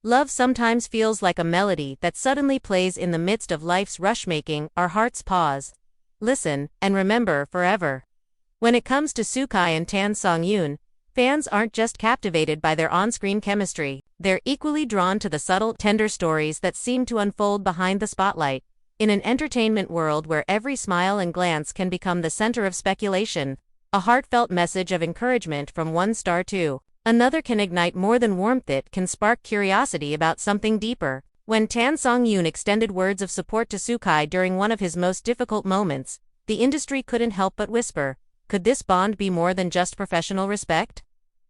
Love sometimes feels like a melody that suddenly plays in the midst of life's rush, making our hearts pause, listen, and remember forever. When it comes to Sukai and Songyun, fans aren't just captivated by their on-screen chemistry, they're equally drawn to the subtle, tender stories that seem to unfold behind the spotlight. In an entertainment world where every smile and glance can become the center of speculation, a heartfelt message of encouragement from one star to another can ignite more than warmth. It can spark curiosity about something deeper. When Songyun extended words of support to Sukai during one of his most difficult moments, the industry couldn't help but whisper, could this bond be more than just professional respect?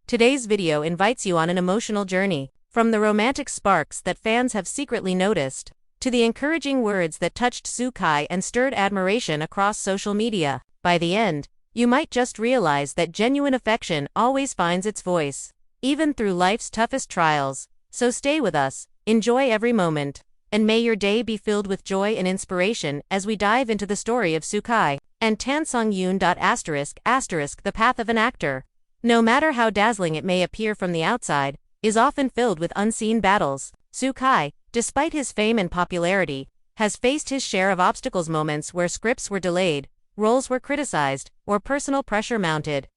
Today's video invites you on an emotional journey, from the romantic sparks that fans have secretly noticed, to the encouraging words that touched Sukai and stirred admiration across social media. By the end, you might just realize that genuine affection always finds its voice, even through life's toughest trials. So stay with us, enjoy every moment, and may your day be filled with joy and inspiration as we dive into the story of Sukai and Songyun. The path of an actor, no matter how dazzling it may appear from the outside, is often filled with unseen battles. Sukai, despite his fame and popularity, has faced his share of obstacles, moments where scripts were delayed, roles were criticized, or personal pressure mounted.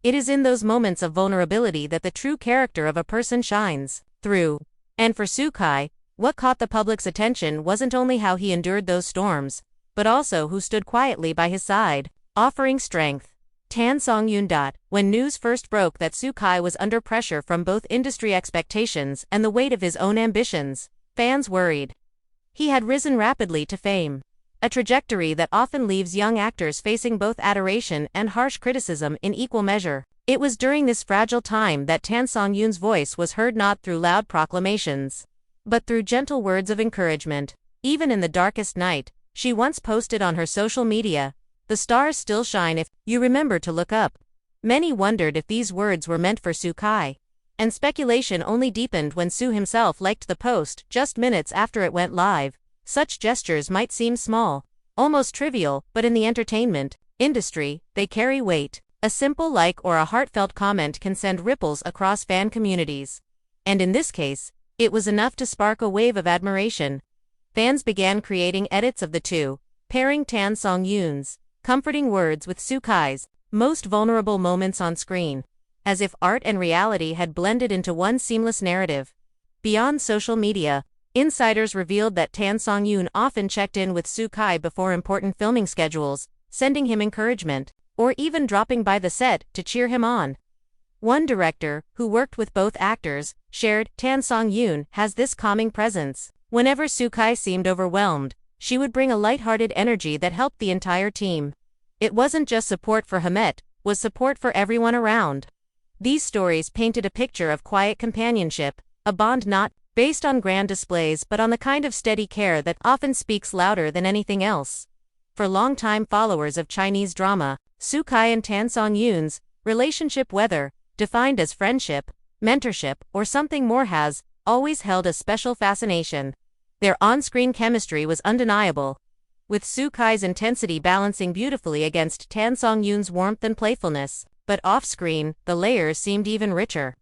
It is in those moments of vulnerability that the true character of a person shines through. And for Sukai, what caught the public's attention wasn't only how he endured those storms, but also who stood quietly by his side, offering strength. Songyun. When news first broke that Sukai was under pressure from both industry expectations and the weight of his own ambitions, fans worried. He had risen rapidly to fame, a trajectory that often leaves young actors facing both adoration and harsh criticism in equal measure. It was during this fragile time that Songyun's voice was heard, not through loud proclamations, but through gentle words of encouragement. Even in the darkest night, she once posted on her social media, "The stars still shine if you remember to look up." Many wondered if these words were meant for Sukai, and speculation only deepened when Su himself liked the post just minutes after it went live. Such gestures might seem small, almost trivial, but in the entertainment industry, they carry weight. A simple like or a heartfelt comment can send ripples across fan communities. And in this case, it was enough to spark a wave of admiration. Fans began creating edits of the two, pairing Songyun's comforting words with Sukai's most vulnerable moments on screen, as if art and reality had blended into one seamless narrative. Beyond social media, insiders revealed that Songyun often checked in with Sukai before important filming schedules, sending him encouragement, or even dropping by the set to cheer him on. One director, who worked with both actors, shared, Songyun has this calming presence. Whenever Sukai seemed overwhelmed, she would bring a lighthearted energy that helped the entire team. It wasn't just support for him, it was support for everyone around. These stories painted a picture of quiet companionship, a bond not based on grand displays but on the kind of steady care that often speaks louder than anything else. For longtime followers of Chinese drama, Sukai and Songyun's relationship, whether defined as friendship, mentorship, or something more, has always held a special fascination. Their on-screen chemistry was undeniable, with Sukai's intensity balancing beautifully against Songyun's warmth and playfulness. But off-screen, the layers seemed even richer.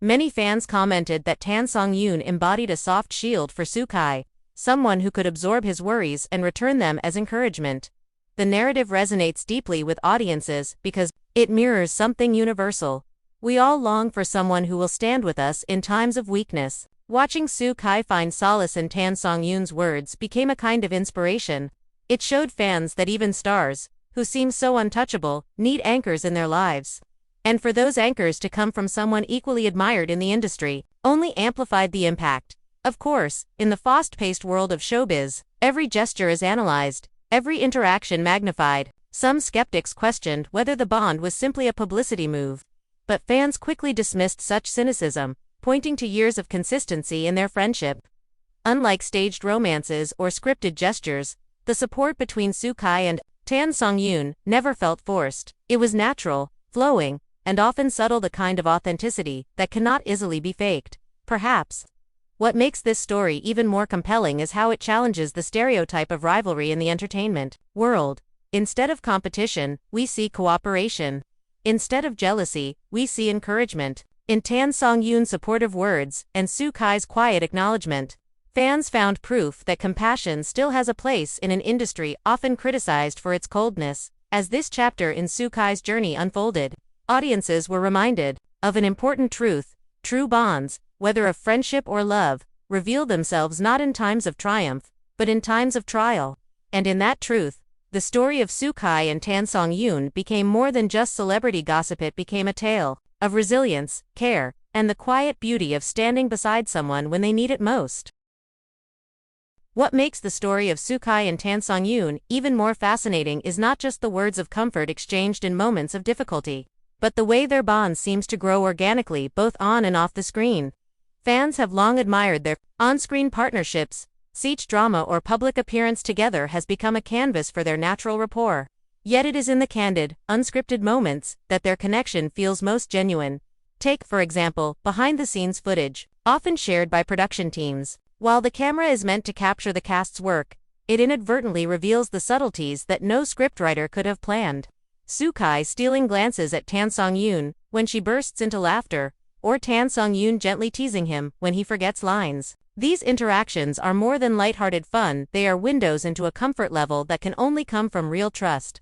Many fans commented that Songyun embodied a soft shield for Sukai, someone who could absorb his worries and return them as encouragement. The narrative resonates deeply with audiences because it mirrors something universal. We all long for someone who will stand with us in times of weakness. Watching Sukai find solace in Songyun's words became a kind of inspiration. It showed fans that even stars, who seem so untouchable, need anchors in their lives. And for those anchors to come from someone equally admired in the industry, only amplified the impact. Of course, in the fast-paced world of showbiz, every gesture is analyzed, every interaction magnified. Some skeptics questioned whether the bond was simply a publicity move. But fans quickly dismissed such cynicism, pointing to years of consistency in their friendship. Unlike staged romances or scripted gestures, the support between Sukai and Songyun never felt forced. It was natural, flowing, and often subtle, the kind of authenticity that cannot easily be faked. Perhaps what makes this story even more compelling is how it challenges the stereotype of rivalry in the entertainment world. Instead of competition, we see cooperation. Instead of jealousy, we see encouragement. In Tan Songyun's supportive words and Soo Kai's quiet acknowledgement, fans found proof that compassion still has a place in an industry often criticized for its coldness. As this chapter in Soo Kai's journey unfolded, audiences were reminded of an important truth: true bonds, whether of friendship or love, reveal themselves not in times of triumph, but in times of trial. And in that truth, the story of Soo Kai and Tan Songyun became more than just celebrity gossip. It became a tale of resilience, care, and the quiet beauty of standing beside someone when they need it most. What makes the story of Soo Kai and Tan Songyun even more fascinating is not just the words of comfort exchanged in moments of difficulty, but the way their bond seems to grow organically both on and off the screen. Fans have long admired their on-screen partnerships. Each drama or public appearance together has become a canvas for their natural rapport. Yet it is in the candid, unscripted moments that their connection feels most genuine. Take, for example, behind-the-scenes footage, often shared by production teams. While the camera is meant to capture the cast's work, it inadvertently reveals the subtleties that no scriptwriter could have planned. Soo Kai stealing glances at Tan Songyun when she bursts into laughter, or Tan Songyun gently teasing him when he forgets lines. These interactions are more than lighthearted fun, they are windows into a comfort level that can only come from real trust.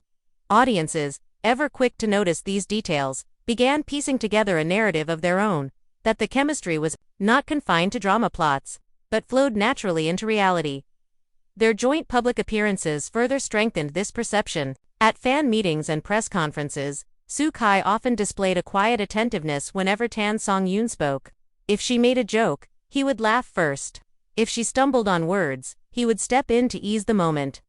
Audiences, ever quick to notice these details, began piecing together a narrative of their own, that the chemistry was not confined to drama plots, but flowed naturally into reality. Their joint public appearances further strengthened this perception. At fan meetings and press conferences, Soo Kai often displayed a quiet attentiveness whenever Tan Songyun spoke. If she made a joke, he would laugh first. If she stumbled on words, he would step in to ease the moment.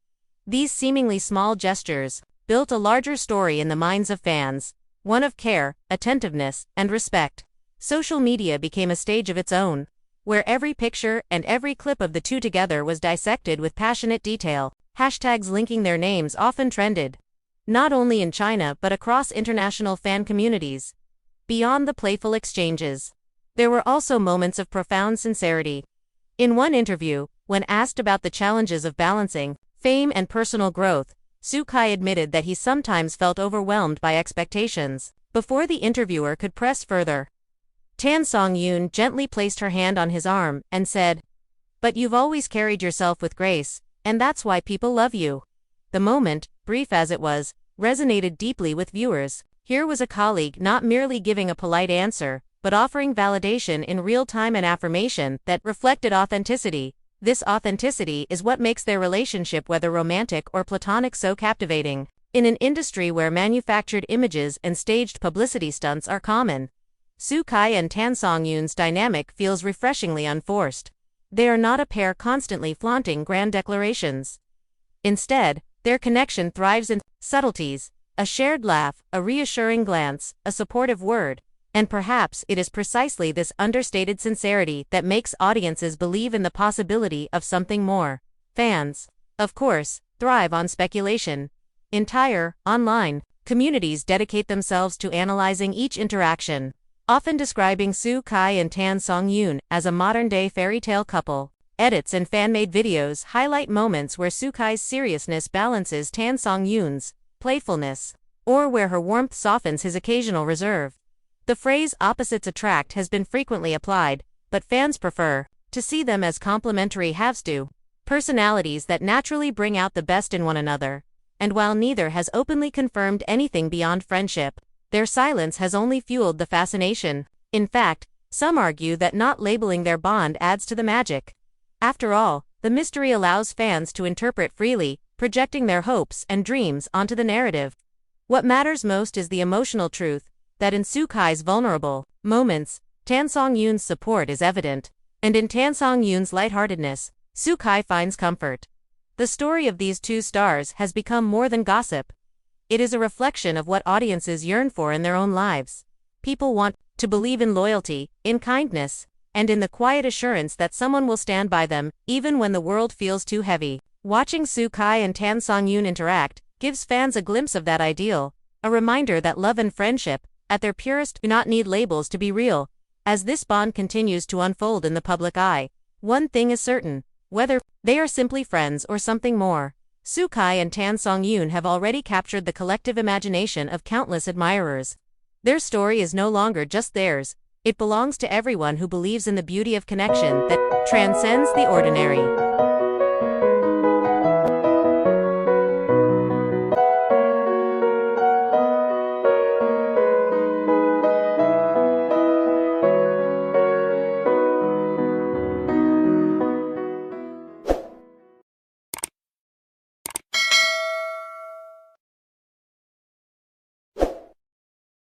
These seemingly small gestures built a larger story in the minds of fans, one of care, attentiveness, and respect. Social media became a stage of its own, where every picture and every clip of the two together was dissected with passionate detail. Hashtags linking their names often trended, not only in China but across international fan communities. Beyond the playful exchanges, there were also moments of profound sincerity. In one interview, when asked about the challenges of balancing fame and personal growth, Soo Kai admitted that he sometimes felt overwhelmed by expectations. Before the interviewer could press further, Tan Songyun gently placed her hand on his arm and said, "But you've always carried yourself with grace, and that's why people love you." The moment, brief as it was, resonated deeply with viewers. Here was a colleague not merely giving a polite answer, but offering validation in real time and affirmation that reflected authenticity. This authenticity is what makes their relationship, whether romantic or platonic, so captivating. In an industry where manufactured images and staged publicity stunts are common, Soo Kai and Tan Songyun's dynamic feels refreshingly unforced. They are not a pair constantly flaunting grand declarations. Instead, their connection thrives in subtleties: a shared laugh, a reassuring glance, a supportive word. And perhaps it is precisely this understated sincerity that makes audiences believe in the possibility of something more. Fans, of course, thrive on speculation. Entire, online communities dedicate themselves to analyzing each interaction, often describing Soo Kai and Tan Songyun as a modern-day fairy tale couple. Edits and fan-made videos highlight moments where Soo Kai's seriousness balances Tan Songyun's playfulness, or where her warmth softens his occasional reserve. The phrase "opposites attract" has been frequently applied, but fans prefer to see them as complementary halves-to personalities that naturally bring out the best in one another. And while neither has openly confirmed anything beyond friendship, their silence has only fueled the fascination. In fact, some argue that not labeling their bond adds to the magic. After all, the mystery allows fans to interpret freely, projecting their hopes and dreams onto the narrative. What matters most is the emotional truth, that in Soo Kai's vulnerable moments, Tan Songyun's support is evident, and in Tan Songyun's lightheartedness, Soo Kai finds comfort. The story of these two stars has become more than gossip. It is a reflection of what audiences yearn for in their own lives. People want to believe in loyalty, in kindness, and in the quiet assurance that someone will stand by them, even when the world feels too heavy. Watching Soo Kai and Tan Songyun interact gives fans a glimpse of that ideal, a reminder that love and friendship, at their purest, do not need labels to be real. As this bond continues to unfold in the public eye, one thing is certain: whether they are simply friends or something more, Soo Kai and Tan Songyun have already captured the collective imagination of countless admirers. Their story is no longer just theirs, It belongs to everyone who believes in the beauty of connection that transcends the ordinary.